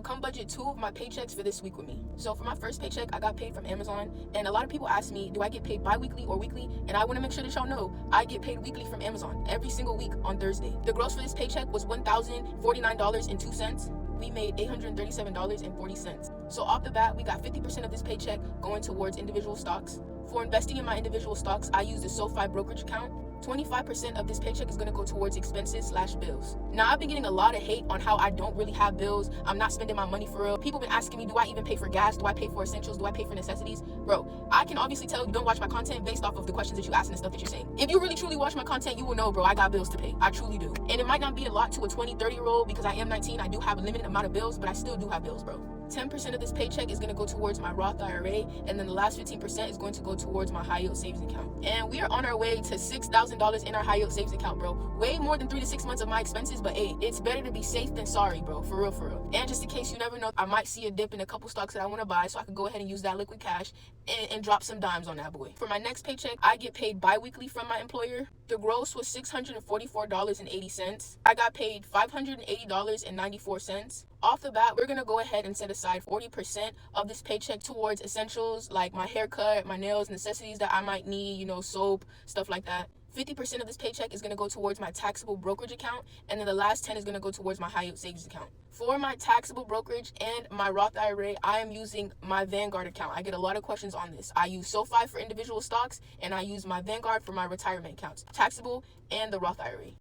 come budget 2 of my paychecks for this week with me. So for my first paycheck, I got paid from Amazon, and a lot of people ask me, do I get paid bi-weekly or weekly? And I want to make sure that y'all know I get paid weekly from Amazon every single week on Thursday. The gross for this paycheck was $1,049.02. We made $837.40. So off the bat, we got 50% of this paycheck going towards individual stocks. For investing in my individual stocks, I use the SoFi brokerage account. 25% of this paycheck is going to go towards expenses/bills. Now, I've been getting a lot of hate on how I don't really have bills. I'm not spending my money for real. People been asking me, do I even pay for gas? Do I pay for essentials? Do I pay for necessities? Bro, I can obviously tell you don't watch my content based off of the questions that you ask and the stuff that you're saying. If you really truly watch my content, you will know, bro, I got bills to pay. I truly do. And it might not be a lot to a 20, 30-year-old because I am 19. I do have a limited amount of bills, but I still do have bills, bro. 10% of this paycheck is going to go towards my Roth IRA, and then the last 15% is going to go towards my high yield savings account. And we are on our way to $6,000 in our high yield savings account, bro. Way more than 3 to 6 months of my expenses, but hey, it's better to be safe than sorry, bro. For real, for real. And just in case you never know, I might see a dip in a couple stocks that I want to buy, so I can go ahead and use that liquid cash and drop some dimes on that boy. For my next paycheck, I get paid bi-weekly from my employer. The gross was $644.80. I got paid $580.94. Off the bat, we're going to go ahead and set aside 40% of this paycheck towards essentials like my haircut, my nails, necessities that I might need, soap, stuff like that. 50% of this paycheck is going to go towards my taxable brokerage account, and then the last 10 is going to go towards my high yield savings account. For my taxable brokerage and my Roth IRA, I am using my Vanguard account. I get a lot of questions on this. I use SoFi for individual stocks, and I use my Vanguard for my retirement accounts, taxable and the Roth IRA.